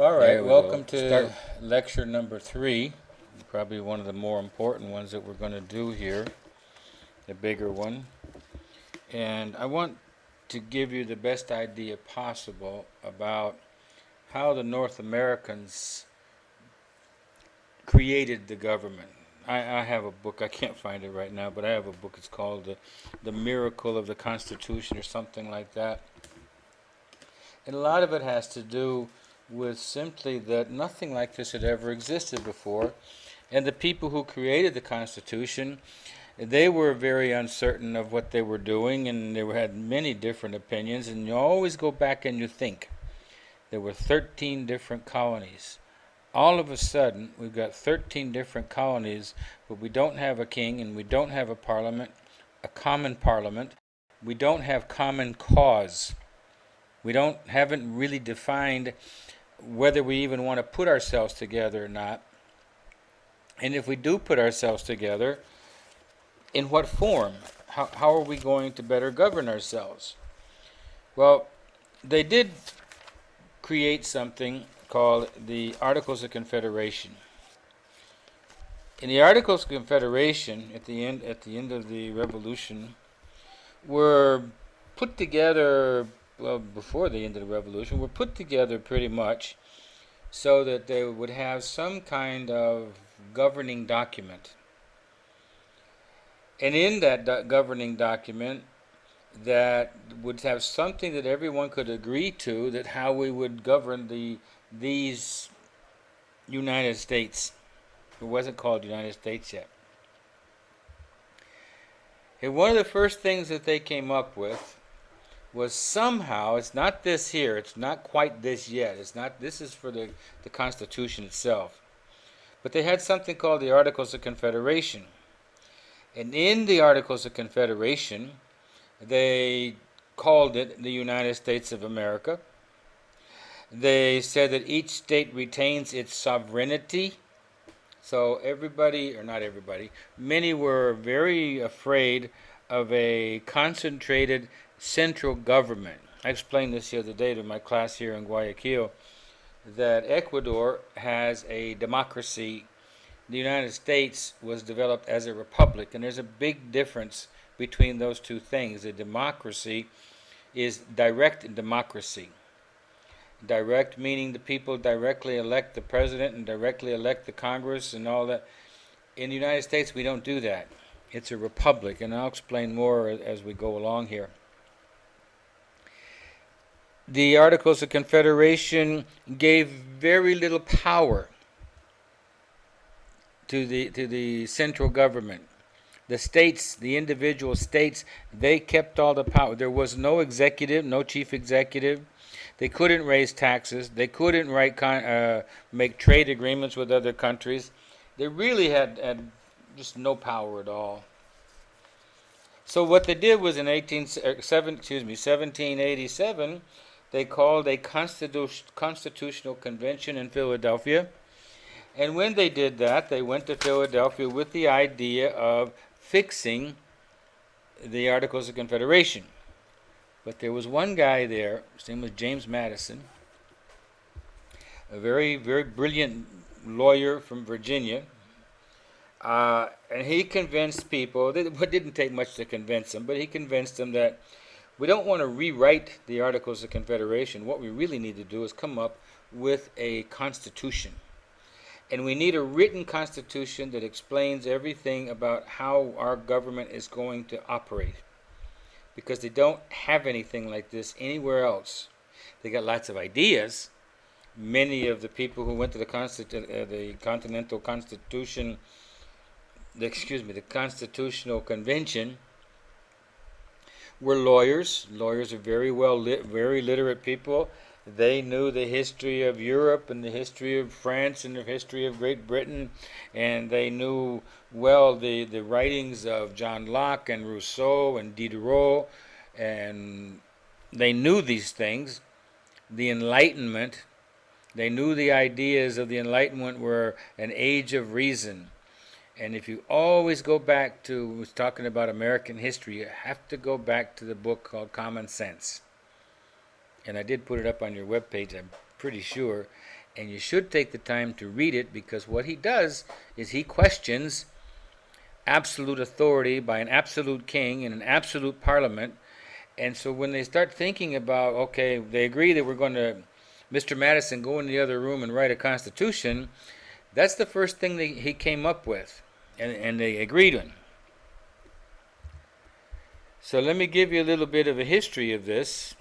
All right, There we go. welcome to Start. lecture number 3. Probably one of the more important ones that we're going to do here, the bigger one. And I want to give you the best idea possible about how the North Americans created the government. I have a book, I can't find it right now, but I have a book. It's called The Miracle of the Constitution or something like that. And a lot of it has to do with simply that nothing like this had ever existed before. And the people who created the Constitution, they were very uncertain of what they were doing, and they had many different opinions. And you always go back and you think there were 13 different colonies. All of a sudden, we've got 13 different colonies, but we don't have a king, and we don't have a parliament, a common parliament. We don't have common cause. We haven't really defined whether we even want to put ourselves together or not. And if we do put ourselves together, in what form? How are we going to better govern ourselves? Well, they did create something called the Articles of Confederation. In the Articles of Confederation, at the end of the Revolution, were put together, well, before the end of the Revolution, were put together pretty much so that they would have some kind of governing document. And in that governing document, that would have something that everyone could agree to, that how we would govern these United States. It wasn't called United States yet. And one of the first things that they came up with was somehow, it's not this here, it's not quite this yet, this is for the Constitution itself. But they had something called the Articles of Confederation. And in the Articles of Confederation, they called it the United States of America. They said that each state retains its sovereignty. So everybody, or not everybody, many were very afraid of a concentrated central government. I explained this the other day to my class here in Guayaquil, that Ecuador has a democracy. The United States was developed as a republic, and there's a big difference between those two things. A democracy is direct democracy. Direct meaning the people directly elect the president and directly elect the Congress and all that. In the United States, we don't do that. It's a republic, and I'll explain more as we go along here. The Articles of Confederation gave very little power to the central government. The states, the individual states, they kept all the power. There was no executive, no chief executive. They couldn't raise taxes. They couldn't make trade agreements with other countries. They really had just no power at all. So what they did was in 1787, they called a constitutional convention in Philadelphia. And when they did that, they went to Philadelphia with the idea of fixing the Articles of Confederation. But there was one guy there, his name was James Madison, a very, very brilliant lawyer from Virginia. And he convinced people, it didn't take much to convince them, but he convinced them that we don't want to rewrite the Articles of Confederation. What we really need to do is come up with a constitution. And we need a written constitution that explains everything about how our government is going to operate. Because they don't have anything like this anywhere else. They got lots of ideas. Many of the people who went to the Continental Constitution, the Constitutional Convention, were lawyers. Lawyers are very very literate people. They knew the history of Europe and the history of France and the history of Great Britain, and they knew well the writings of John Locke and Rousseau and Diderot, and they knew these things. The Enlightenment, they knew the ideas of the Enlightenment were an age of reason. And if you always go back to talking about American history, you have to go back to the book called Common Sense. And I did put it up on your webpage, I'm pretty sure. And you should take the time to read it, because what he does is he questions absolute authority by an absolute king in an absolute parliament. And so when they start thinking about, okay, they agree that we're going to, Mr. Madison, go in the other room and write a constitution, that's the first thing he came up with, and they agreed on. So let me give you a little bit of a history of this.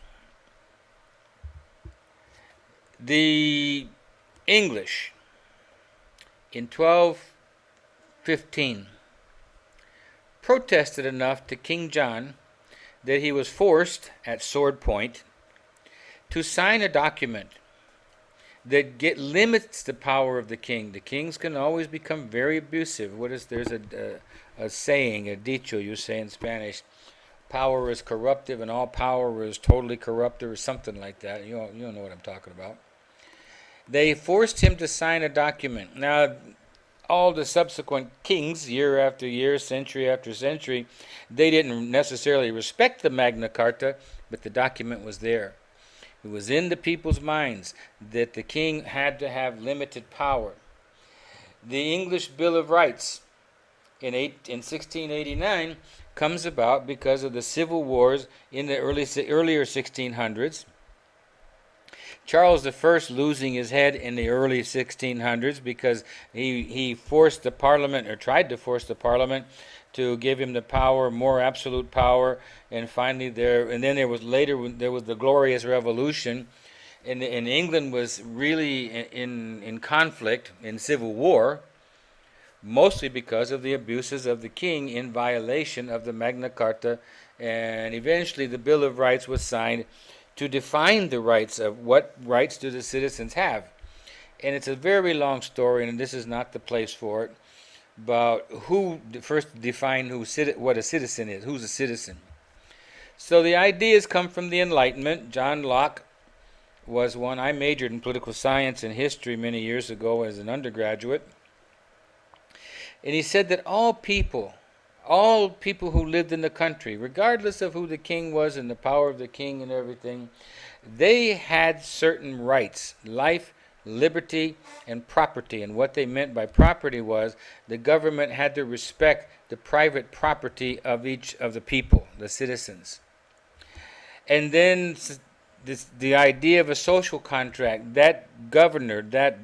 The English in 1215 protested enough to King John that he was forced at sword point to sign a document that limits the power of the king. The kings can always become very abusive. There's a saying, a dicho you say in Spanish, power is corruptive and all power is totally corrupt, or something like that. You don't know what I'm talking about. They forced him to sign a document. Now, all the subsequent kings, year after year, century after century, they didn't necessarily respect the Magna Carta, but the document was there. It was in the people's minds that the king had to have limited power. The English Bill of Rights in 1689 comes about because of the civil wars in the earlier 1600s. Charles I losing his head in the early 1600s because he forced the Parliament, or tried to force the Parliament, to give him the power, more absolute power, and finally then there was the Glorious Revolution, and England was really in conflict, in civil war, mostly because of the abuses of the king in violation of the Magna Carta, and eventually the Bill of Rights was signed to define the rights of what rights do the citizens have. And it's a very long story, and this is not the place for it, about who first defined what a citizen is, who's a citizen. So the ideas come from the Enlightenment. John Locke was one. I majored in political science and history many years ago as an undergraduate. And he said that all people who lived in the country, regardless of who the king was and the power of the king and everything, they had certain rights: life, liberty, and property. And what they meant by property was the government had to respect the private property of each of the people, the citizens. And then the idea of a social contract, that governor, that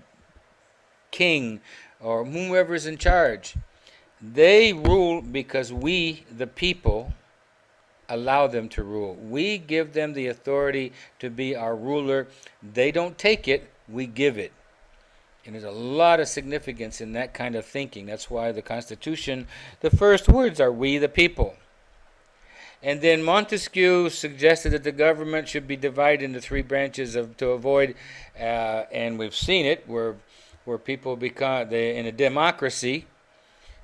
king, or whomever is in charge, they rule because we, the people, allow them to rule. We give them the authority to be our ruler. They don't take it, we give it. And there's a lot of significance in that kind of thinking. That's why the Constitution, the first words are "we the people." And then Montesquieu suggested that the government should be divided into three branches to avoid, and we've seen it, where people become, in a democracy,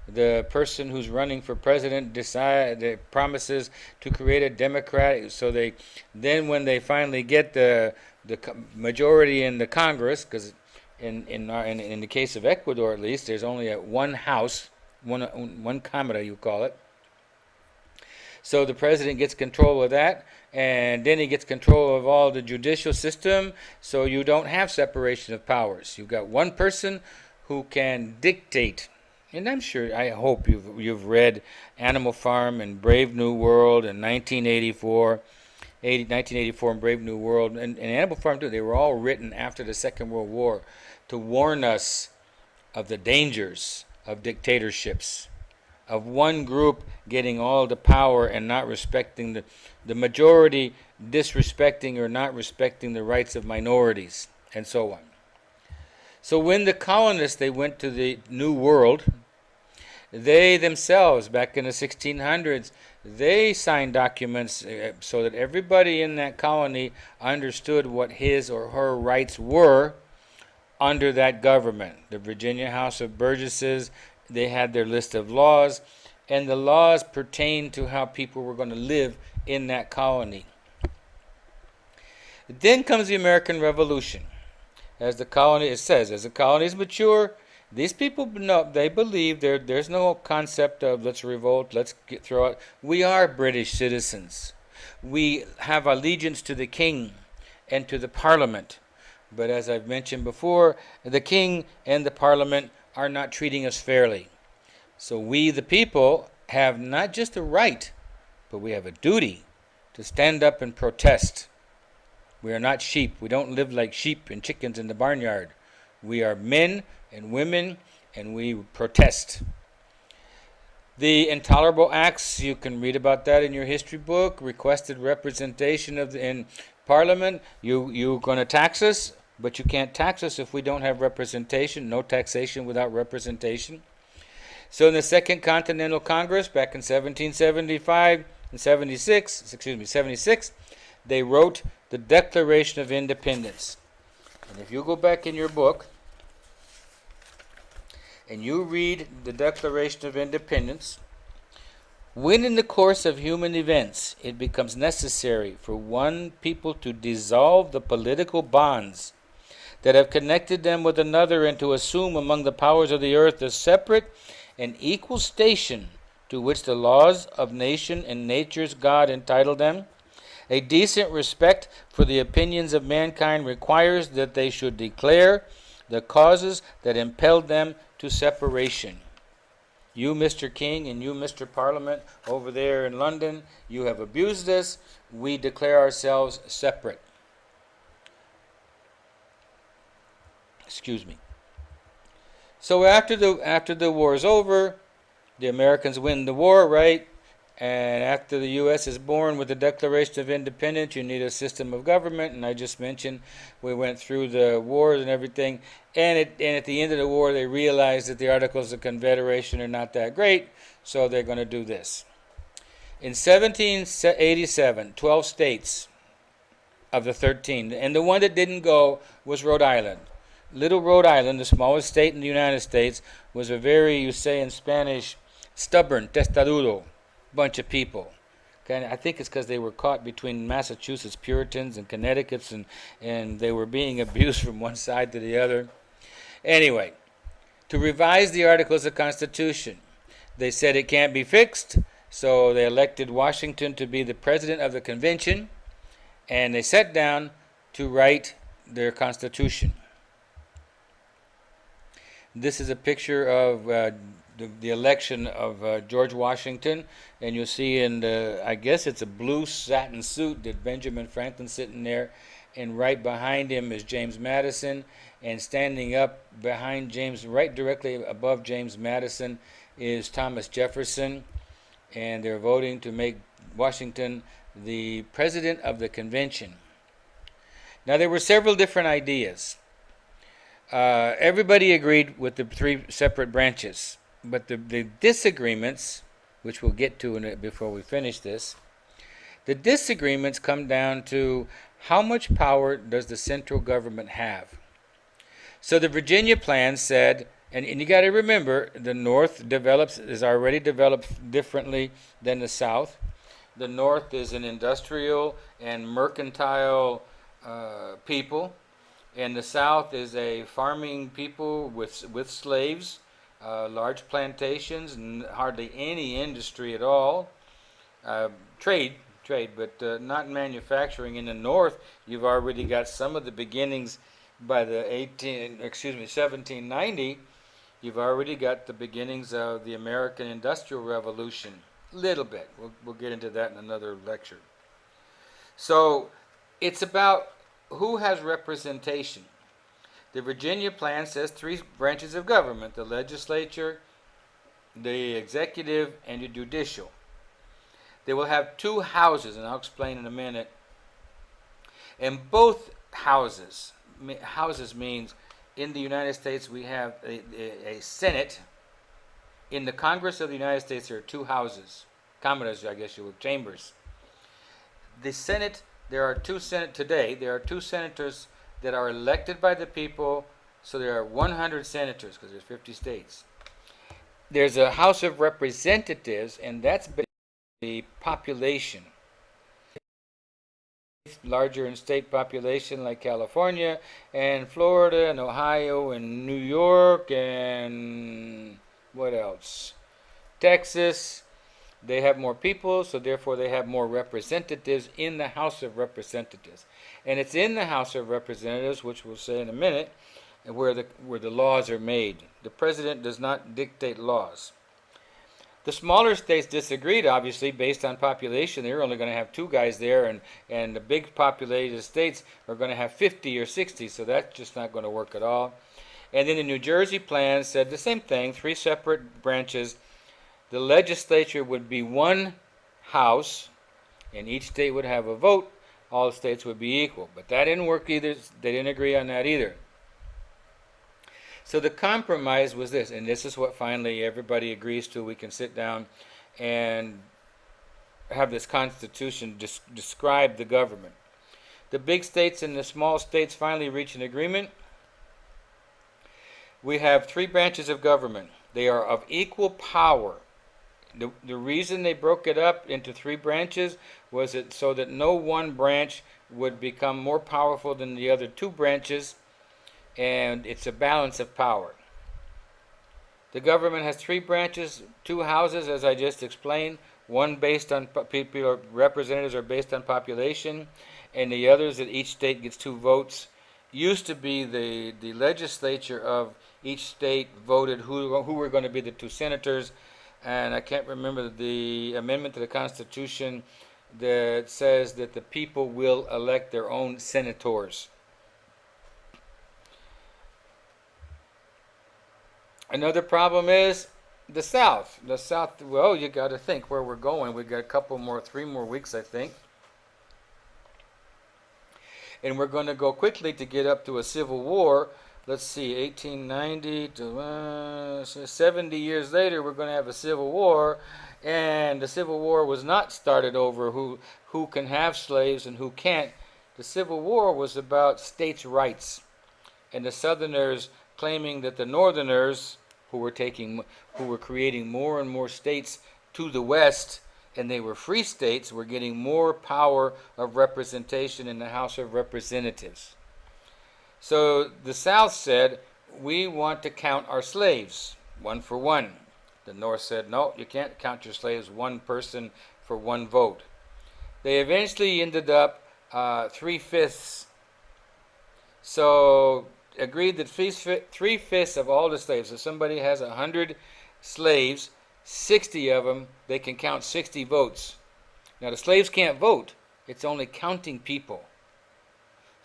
the person who's running for president promises to create a democratic, so then when they finally get the majority in the Congress, because in the case of Ecuador at least, there's only one house, one Cámara you call it. So the president gets control of that, and then he gets control of all the judicial system, so you don't have separation of powers. You've got one person who can dictate. And I hope you've read Animal Farm and Brave New World and 1984 and Brave New World, and Animal Farm too. They were all written after the Second World War to warn us of the dangers of dictatorships, of one group getting all the power and not respecting the majority, disrespecting or not respecting the rights of minorities, and so on. So when the colonists, they went to the New World, they themselves, back in the 1600s, they signed documents so that everybody in that colony understood what his or her rights were under that government. The Virginia House of Burgesses, they had their list of laws, and the laws pertained to how people were going to live in that colony. Then comes the American Revolution. It says, as the colonies mature, these people they believe there's no concept of let's revolt, let's throw out. We are British citizens. We have allegiance to the king and to the Parliament. But as I've mentioned before, the king and the parliament are not treating us fairly. So we, the people, have not just a right, but we have a duty to stand up and protest. We are not sheep. We don't live like sheep and chickens in the barnyard. We are men and women, and we protest. The intolerable acts, you can read about that in your history book. Requested representation in Parliament. You're going to tax us, but you can't tax us if we don't have representation. No taxation without representation. So in the Second Continental Congress back in 1775 and 76, they wrote the Declaration of Independence. And if you go back in your book and you read the Declaration of Independence, when in the course of human events it becomes necessary for one people to dissolve the political bonds that have connected them with another and to assume among the powers of the earth a separate and equal station to which the laws of nation and nature's God entitle them, a decent respect for the opinions of mankind requires that they should declare the causes that impelled them to separation. You, Mr. King, and you, Mr. Parliament, over there in London, you have abused us. We declare ourselves separate. Excuse me. So after the war is over, the Americans win the war, right? And after the U.S. is born with the Declaration of Independence, you need a system of government. And I just mentioned we went through the wars and everything. And at the end of the war, they realized that the Articles of Confederation are not that great, so they're going to do this. In 1787, 12 states of the 13, and the one that didn't go was Rhode Island. Little Rhode Island, the smallest state in the United States, was a very, you say in Spanish, stubborn, testarudo bunch of people. Okay, I think it's because they were caught between Massachusetts Puritans and Connecticut's, and they were being abused from one side to the other. Anyway, to revise the Articles of Constitution, they said it can't be fixed, so they elected Washington to be the president of the convention, and they sat down to write their Constitution. This is a picture of the election of George Washington, and you'll see in the, I guess it's a blue satin suit that Benjamin Franklin sitting there, and right behind him is James Madison, and standing up behind James, right directly above James Madison, is Thomas Jefferson, and they're voting to make Washington the president of the convention. Now there were several different ideas. Everybody agreed with the three separate branches. But the disagreements, which we'll get to before we finish this, the disagreements come down to how much power does the central government have. So the Virginia plan said, and you got to remember, the North is already developed differently than the South. The North is an industrial and mercantile people, and the South is a farming people with slaves. Large plantations and hardly any industry at all. Trade, but not manufacturing. In the North, you've already got some of the beginnings by the 1790. You've already got the beginnings of the American Industrial Revolution. Little bit. We'll get into that in another lecture. So it's about who has representation. The Virginia plan says three branches of government: the legislature, the executive, and the judicial. They will have two houses, and I'll explain in a minute. And both houses means in the United States we have a Senate. In the Congress of the United States there are two houses, commodores, I guess you would, chambers. The Senate, there are two senators that are elected by the people, so there are 100 senators because there's 50 states. There's a House of Representatives, and that's the population. Larger in state population like California and Florida and Ohio and New York and what else? Texas. they have more people, so therefore they have more representatives in the House of Representatives. And it's in the House of Representatives, which we'll say in a minute, where the laws are made. The president does not dictate laws. The smaller states disagreed, obviously, based on population. They're only going to have 2 guys there, and the big populated states are going to have 50 or 60, so that's just not going to work at all. And then the New Jersey plan said the same thing, 3 separate branches. The legislature would be 1 house, and each state would have a vote. All states would be equal. But that didn't work either. They didn't agree on that either. So the compromise was this, and this is what finally everybody agrees to. We can sit down and have this Constitution describe the government. The big states and the small states finally reach an agreement. We have 3 branches of government. They are of equal power. The reason they broke it up into 3 branches was so that no one branch would become more powerful than the other 2 branches, and it's a balance of power. The government has 3 branches, 2 houses, as I just explained. One based on people, representatives are based on population, and the others that each state gets 2 votes. Used to be the legislature of each state voted who were going to be the 2 senators, and I can't remember the amendment to the Constitution that says that the people will elect their own senators. Another problem is the South. The South, well, you got to think where we're going. We've got a couple more, 3 more weeks, I think. And we're going to go quickly to get up to a civil war. Let's see, 1890 to 70 years later, we're going to have a civil war. And the Civil War was not started over who can have slaves and who can't. The Civil War was about states' rights. And the Southerners claiming that the Northerners, who were creating more and more states to the west, and they were free states, were getting more power of representation in the House of Representatives. So the South said, we want to count our slaves, 1 for 1. The North said, no, you can't count your slaves 1 person for 1 vote. They eventually ended up 3/5. So agreed that 3/5 of all the slaves, if somebody has 100 slaves, 60 of them, they can count 60 votes. Now the slaves can't vote. It's only counting people.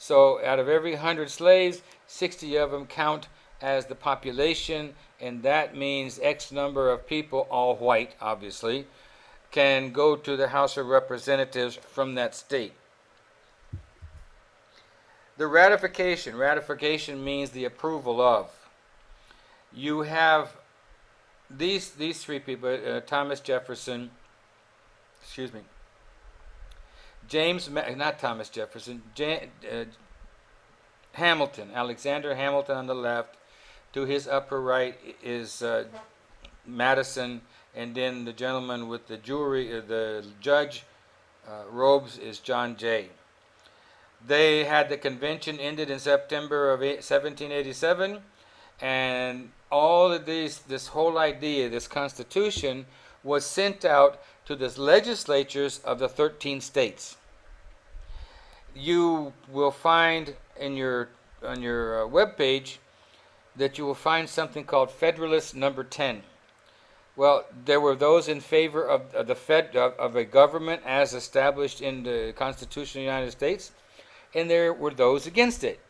So out of every 100 slaves, 60 of them count as the population, and that means X number of people, all white obviously, can go to the House of Representatives from that state. The ratification. Ratification means the approval of. You have these 3 people, Thomas Jefferson, Hamilton, Alexander Hamilton on the left. To his upper right is Madison, and then the gentleman with the judge robes is John Jay. They had the convention ended in September of 1787, and all of this whole idea, this Constitution, was sent out to the legislatures of the 13 states. You will find on your webpage that you will find something called Federalist Number 10. Well, there were those in favor of a government as established in the Constitution of the United States, and there were those against it.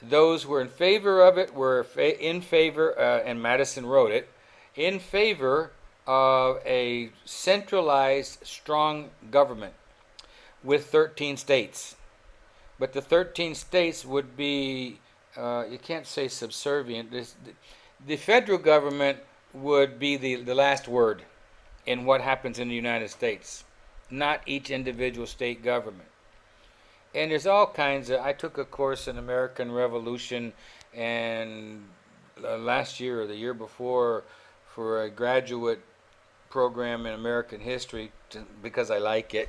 Those who were in favor of it were in favor, and Madison wrote it, in favor of a centralized, strong government with 13 states. But the 13 states would be, you can't say subservient, the federal government would be the last word in what happens in the United States, not each individual state government. And there's all kinds of, I took a course in American Revolution and last year or the year before for a graduate program in American history because I like it.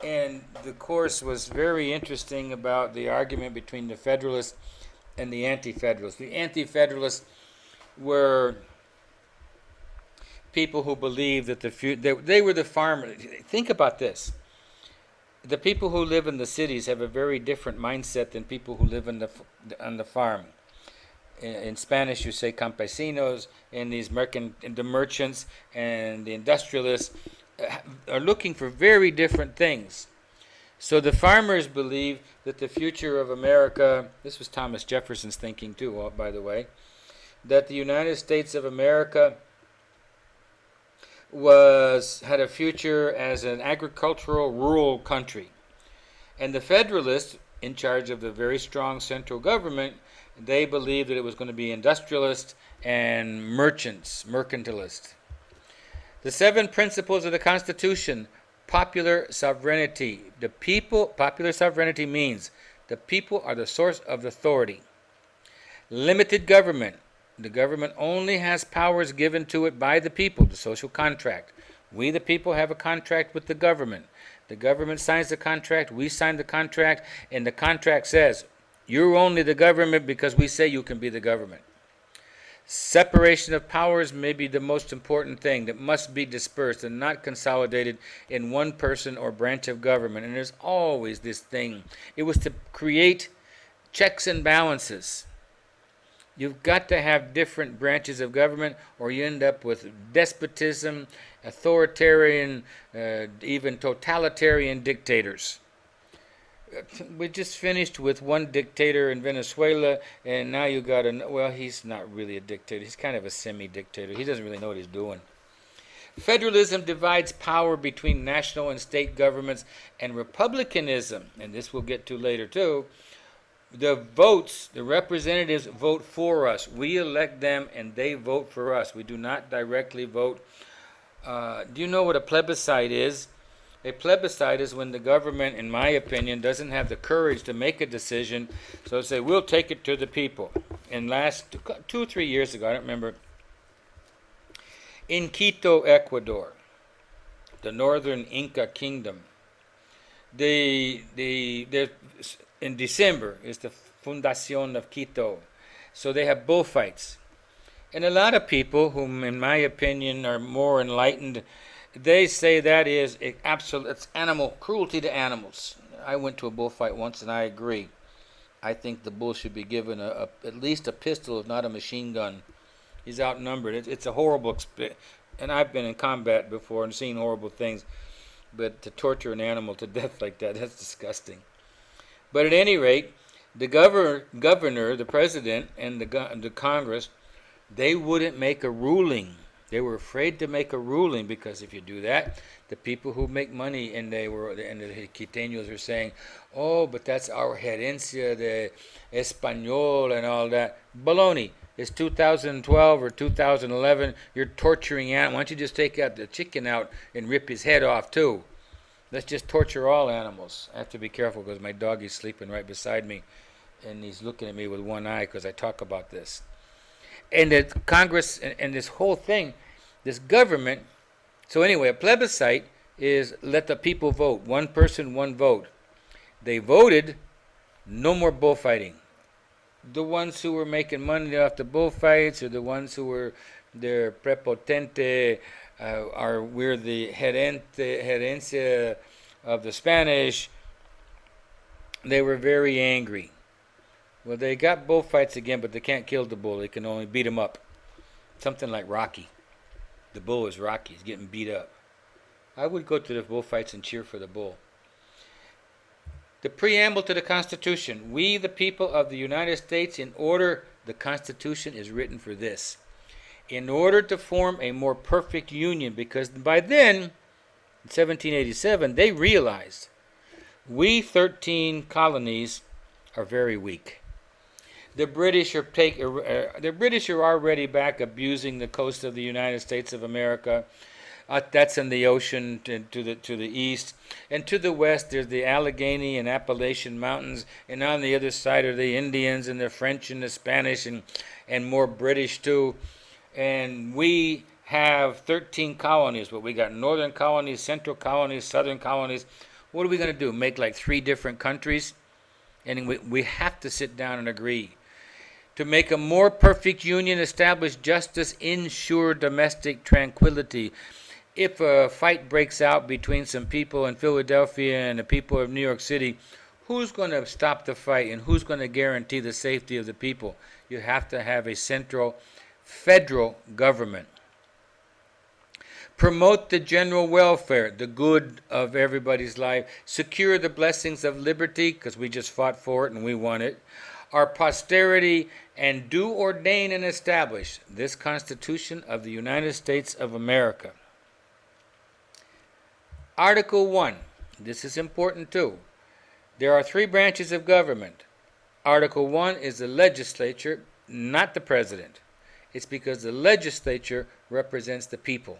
And the course was very interesting about the argument between the Federalists and the Anti-Federalists. The Anti-Federalists were people who believe that they were the farmers. Think about this. The people who live in the cities have a very different mindset than people who live on the farm. In Spanish, you say campesinos, and the merchants and the industrialists are looking for very different things. So the farmers believe that the future of America, this was Thomas Jefferson's thinking too, by the way, that the United States of America had a future as an agricultural rural country. And the Federalists, in charge of the very strong central government, they believed that it was going to be industrialist and mercantilist. The 7 principles of the Constitution: popular sovereignty. Popular sovereignty means the people are the source of authority. Limited government. The government only has powers given to it by the people, the social contract. We, the people, have a contract with the government. The government signs the contract, we sign the contract, and the contract says, you're only the government because we say you can be the government. Separation of powers may be the most important thing that must be dispersed and not consolidated in one person or branch of government. And there's always this thing. It was to create checks and balances. You've got to have different branches of government, or you end up with despotism, authoritarian, even totalitarian dictators. We just finished with one dictator in Venezuela, and now you got well, he's not really a dictator. He's kind of a semi-dictator. He doesn't really know what he's doing. Federalism divides power between national and state governments, and republicanism, and this we'll get to later too, the representatives vote for us. We elect them and they vote for us. We do not directly vote. Do you know what a plebiscite is? A plebiscite is when the government, in my opinion, doesn't have the courage to make a decision, so they say, we'll take it to the people. And last 2 or 3 years ago, I don't remember, in Quito, Ecuador, the northern Inca kingdom, in December is the Fundación of Quito. So they have bullfights. And a lot of people, whom in my opinion are more enlightened, they say that is it's animal cruelty to animals. I went to a bullfight once and I agree. I think the bull should be given at least a pistol, if not a machine gun. He's outnumbered. It's a horrible experience. And I've been in combat before and seen horrible things. But to torture an animal to death like that, that's disgusting. But at any rate, the governor, the president, and the Congress, they wouldn't make a ruling. They were afraid to make a ruling because if you do that, the people who make money and the Quiteños are saying, oh, but that's our herencia de Español and all that. Baloney. It's 2012 or 2011. You're torturing animals. Why don't you just take out the chicken out and rip his head off too? Let's just torture all animals. I have to be careful because my dog is sleeping right beside me and he's looking at me with one eye because I talk about this. And the Congress and this whole thing, this government. So anyway, a plebiscite is let the people vote. One person, one vote. They voted, no more bullfighting. The ones who were making money off the bullfights or the ones who were their prepotente, we're the herencia of the Spanish. They were very angry. Well, they got bullfights again, but they can't kill the bull. They can only beat him up. Something like Rocky. The bull is Rocky. He's getting beat up. I would go to the bullfights and cheer for the bull. The Preamble to the Constitution. We, the people of the United States, the Constitution is written for this. In order to form a more perfect union, because by then, in 1787, they realized we 13 colonies are very weak. The British are already back abusing the coast of the United States of America. That's in the ocean to the east, and to the west there's the Allegheny and Appalachian Mountains, and on the other side are the Indians and the French and the Spanish and more British too. And we have 13 colonies, but we got northern colonies, central colonies, southern colonies. What are we going to do? Make like 3 different countries? And we have to sit down and agree. to make a more perfect union, establish justice, ensure domestic tranquility. If a fight breaks out between some people in Philadelphia and the people of New York City, who's going to stop the fight and who's going to guarantee the safety of the people? You have to have a central federal government. Promote the general welfare, the good of everybody's life. Secure the blessings of liberty, because we just fought for it and we won it. Our posterity, and do ordain and establish this Constitution of the United States of America. Article 1. This is important too. There are 3 branches of government. Article 1 is the legislature, not the president. It's because the legislature represents the people.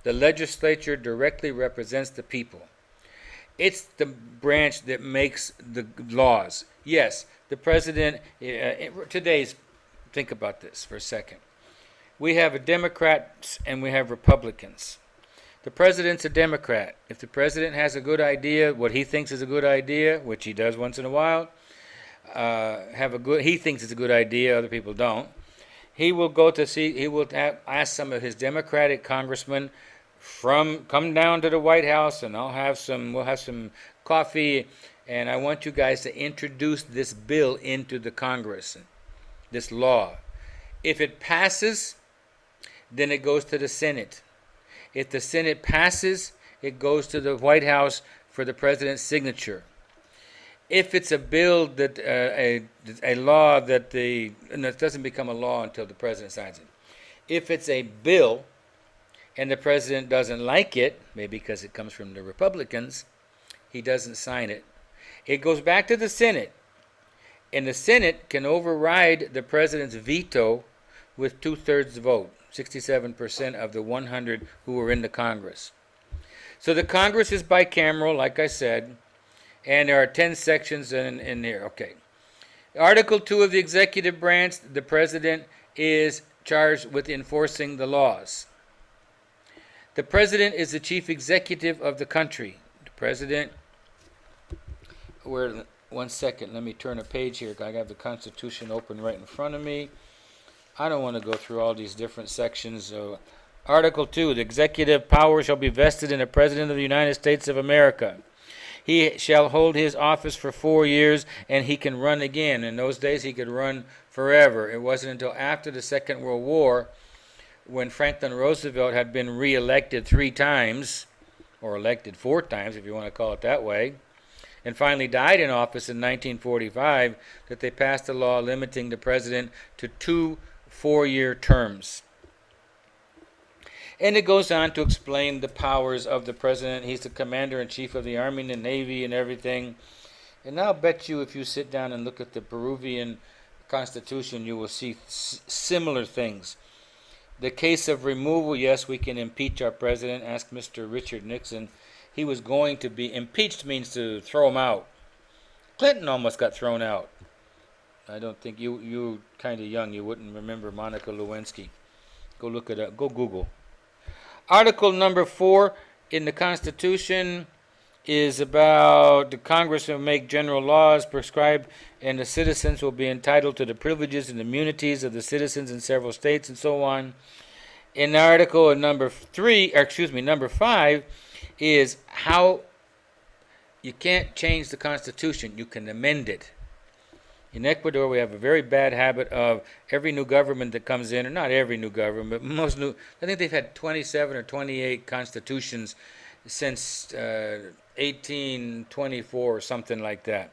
The legislature directly represents the people. It's the branch that makes the laws. Yes, the president, think about this for a second. We have Democrats and we have Republicans. The president's a Democrat. If the president has a good idea, what he thinks is a good idea, which he does once in a while, he thinks it's a good idea, other people don't. He will ask some of his Democratic congressmen come down to the White House, and we'll have some coffee, and I want you guys to introduce this bill into the Congress, this law. If it passes, then it goes to the Senate. If the Senate passes, it goes to the White House for the president's signature. If it's a bill that a law that and it doesn't become a law until the president signs it. If it's a bill and the president doesn't like it, maybe because it comes from the Republicans, he doesn't sign it. It goes back to the Senate, and the Senate can override the president's veto with 2/3 vote, 67% of the 100 who are in the Congress. So the Congress is bicameral, like I said, and there are 10 sections in here. Okay. Article 2 of the executive branch, the president is charged with enforcing the laws. The president is the chief executive of the country. The president, one second, let me turn a page here. I have the Constitution open right in front of me. I don't want to go through all these different sections. Article 2, the executive power shall be vested in the President of the United States of America. He shall hold his office for 4 years, and he can run again. In those days, he could run forever. It wasn't until after the Second World War, when Franklin Roosevelt had been reelected 3 times, or elected 4 times, if you want to call it that way, and finally died in office in 1945, that they passed a law limiting the president to 2 4-year terms. And it goes on to explain the powers of the president. He's the commander-in-chief of the Army and the Navy and everything. And I'll bet you if you sit down and look at the Peruvian Constitution, you will see similar things. The case of removal, yes, we can impeach our president. Ask Mr. Richard Nixon. He was going to be impeached, means to throw him out. Clinton almost got thrown out. I don't think you kind of young, you wouldn't remember Monica Lewinsky. Go look it up. Go Google. Article number 4 in the Constitution is about the Congress will make general laws prescribed, and the citizens will be entitled to the privileges and immunities of the citizens in several states and so on. In article number 5 is how you can't change the Constitution, you can amend it. In Ecuador, we have a very bad habit of every new government that comes in, or not every new government, but most new, I think they've had 27 or 28 constitutions since 1824 or something like that.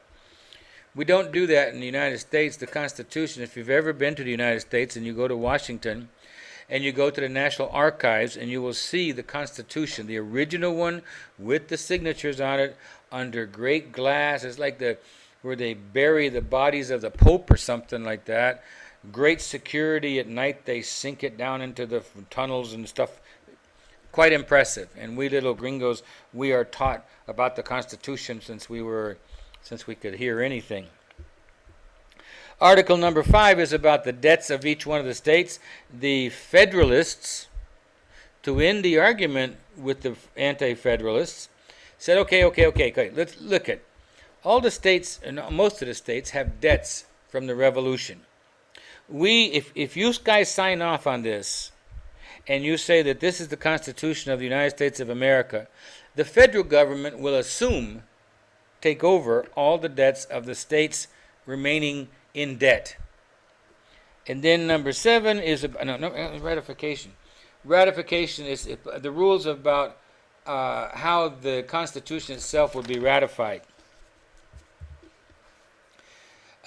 We don't do that in the United States. The Constitution, if you've ever been to the United States and you go to Washington and you go to the National Archives and you will see the Constitution, the original one with the signatures on it under great glass. It's like where they bury the bodies of the Pope or something like that. Great security at night. They sink it down into the tunnels and stuff. Quite impressive. And we little gringos, we are taught about the Constitution since we could hear anything. Article number 5 is about the debts of each one of the states. The Federalists, to end the argument with the Anti-Federalists, said, okay, let's look at all the states, and most of the states have debts from the Revolution. if you guys sign off on this, and you say that this is the Constitution of the United States of America, the federal government will take over all the debts of the states remaining in debt. And then number 7 is ratification. Ratification is the rules about how the Constitution itself will be ratified.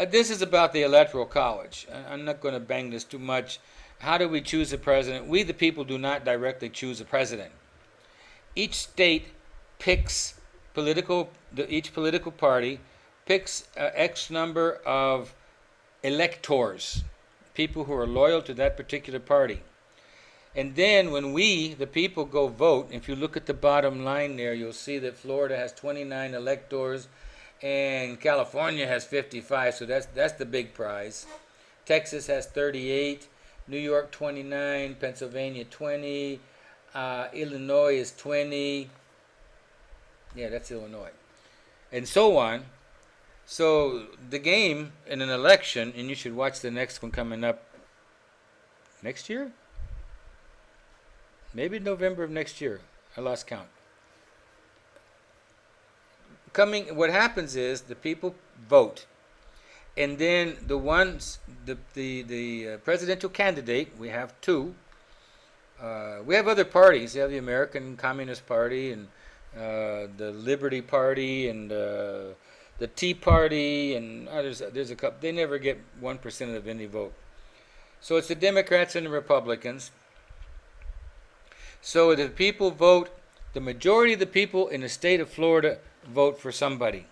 This is about the Electoral College. I'm not going to bang this too much. How do we choose a president? We, the people, do not directly choose a president. Each state picks each political party picks X number of electors, people who are loyal to that particular party. And then when we, the people, go vote, if you look at the bottom line there, you'll see that Florida has 29 electors and California has 55, so that's the big prize. Texas has 38, New York 29, Pennsylvania 20, Illinois is 20. Yeah, that's Illinois. And so on. So the game in an election, and you should watch the next one coming up next year? Maybe November of next year. I lost count. What happens is the people vote, and then the presidential candidate, we have 2. We have other parties. You have the American Communist Party and the Liberty Party and the Tea Party and there's a couple. They never get 1% of any vote. So it's the Democrats and the Republicans. So the people vote. The majority of the people in the state of Florida vote for somebody.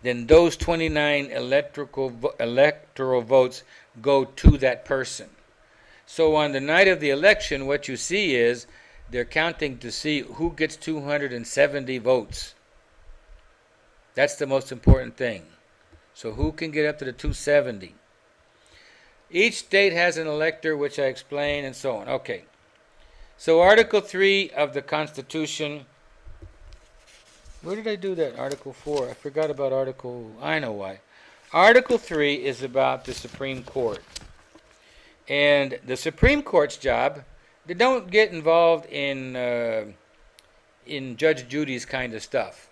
Then those 29 electoral votes go to that person. So on the night of the election, what you see is they're counting to see who gets 270 votes. That's the most important thing. So who can get up to the 270? Each state has an elector, which I explained, and so on. Okay. So Article 3 of the Constitution. Where did I do that? Article 4. I forgot about I know why. Article 3 is about the Supreme Court. And the Supreme Court's job, they don't get involved in Judge Judy's kind of stuff.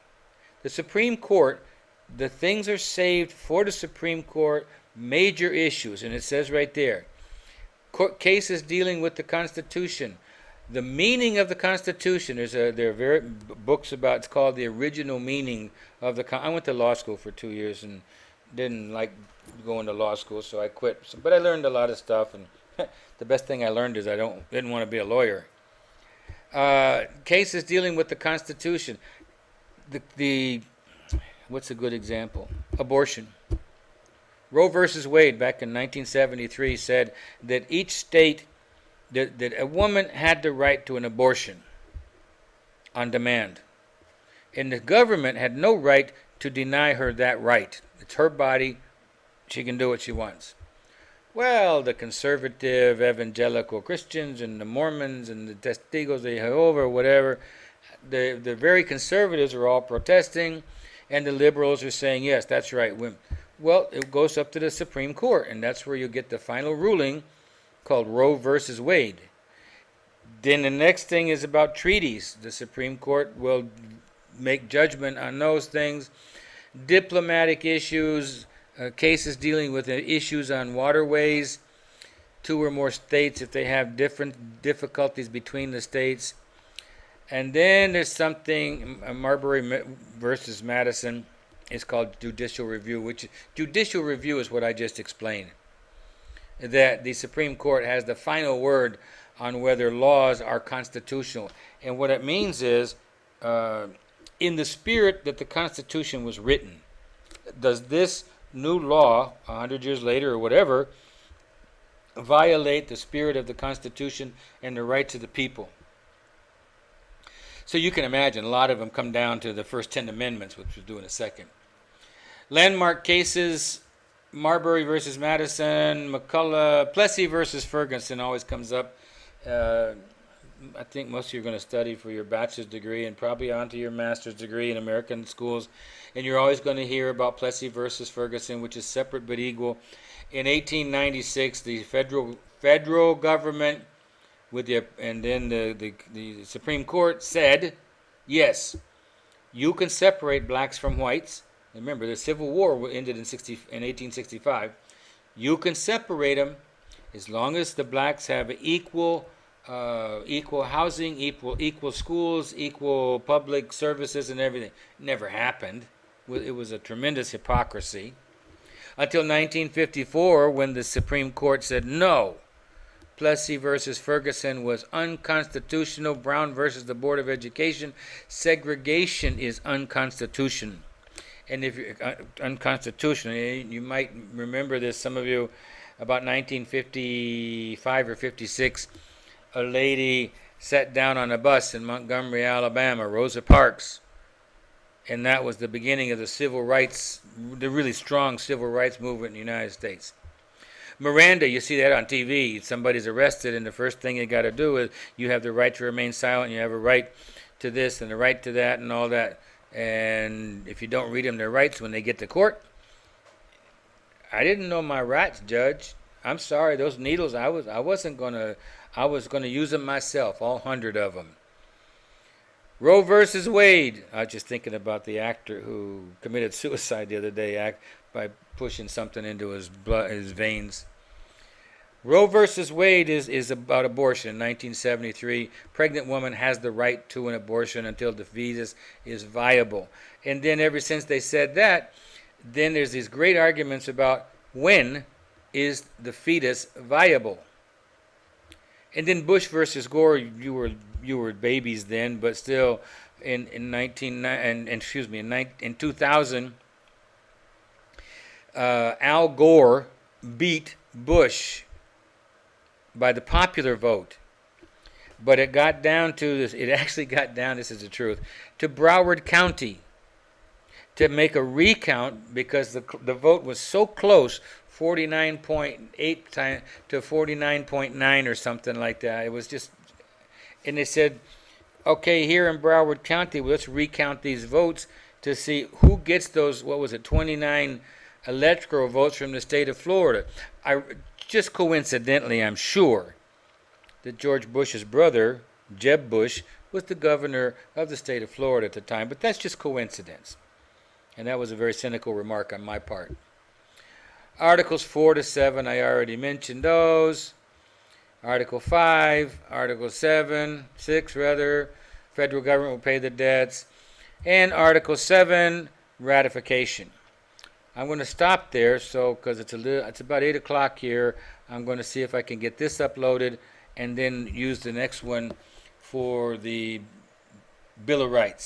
The Supreme Court, the things are saved for the Supreme Court, major issues, and it says right there, cases dealing with the Constitution, the meaning of the Constitution. There are very books about. It's called the original meaning of the. I went to law school for 2 years and didn't like going to law school, so I quit. But I learned a lot of stuff, and the best thing I learned is I didn't want to be a lawyer. Cases dealing with the Constitution. What's a good example? Abortion. Roe versus Wade back in 1973 said that each state, that a woman had the right to an abortion on demand. And the government had no right to deny her that right. It's her body. She can do what she wants. Well, the conservative evangelical Christians and the Mormons and the Testigos de Jehovah, whatever, the very conservatives are all protesting, and the liberals are saying, yes, that's right. Well, it goes up to the Supreme Court, and that's where you get the final ruling called Roe versus Wade. Then the next thing is about treaties. The Supreme Court will make judgment on those things. Diplomatic issues, cases dealing with issues on waterways, 2 or more states if they have different difficulties between the states. And then there's something, Marbury versus Madison, is called judicial review, which judicial review is what I just explained. That the Supreme Court has the final word on whether laws are constitutional. And what it means is, in the spirit that the Constitution was written, does this new law, 100 years later or whatever, violate the spirit of the Constitution and the rights of the people? So you can imagine a lot of them come down to the first 10 amendments, which we'll do in a second. Landmark cases, Marbury versus Madison, McCullough, Plessy versus Ferguson always comes up. I think most of you are going to study for your bachelor's degree and probably onto your master's degree in American schools, and you're always going to hear about Plessy versus Ferguson, which is separate but equal. In 1896, the federal government and then the Supreme Court said, yes, you can separate blacks from whites. Remember, the Civil War ended in 1865. You can separate them as long as the blacks have equal housing, equal schools, equal public services, and everything. Never happened. It was a tremendous hypocrisy. Until 1954, when the Supreme Court said no. Plessy versus Ferguson was unconstitutional. Brown versus the Board of Education. Segregation is unconstitutional. And if you're unconstitutional, you might remember this, some of you, about 1955 or 56, a lady sat down on a bus in Montgomery, Alabama, Rosa Parks, and that was the beginning of the civil rights, the really strong civil rights movement in the United States. Miranda, you see that on TV. Somebody's arrested, and the first thing you got to do is you have the right to remain silent, you have a right to this and the right to that and all that. And if you don't read them their rights when they get to court, I didn't know my rights, Judge. I'm sorry, those needles, I was gonna use them myself, all 100 of them. Roe versus Wade. I was just thinking about the actor who committed suicide the other day by pushing something into his veins. Roe versus Wade is about abortion. In 1973, pregnant woman has the right to an abortion until the fetus is viable. And then ever since they said that, then there's these great arguments about when is the fetus viable. And then Bush versus Gore, you were babies then, but still in 2000, Al Gore beat Bush by the popular vote. But it got down to this, this is the truth, to Broward County to make a recount because the vote was so close, 49.8 to 49.9 or something like that. It was just, and they said, okay, here in Broward County, let's recount these votes to see who gets those, 29 electoral votes from the state of Florida. Just coincidentally, I'm sure that George Bush's brother, Jeb Bush, was the governor of the state of Florida at the time, but that's just coincidence. And that was a very cynical remark on my part. Articles 4 to 7, I already mentioned those. Article 5, Article 6, federal government will pay the debts. And Article 7, ratification. I'm going to stop there, because it's about 8 o'clock here. I'm going to see if I can get this uploaded and then use the next one for the Bill of Rights.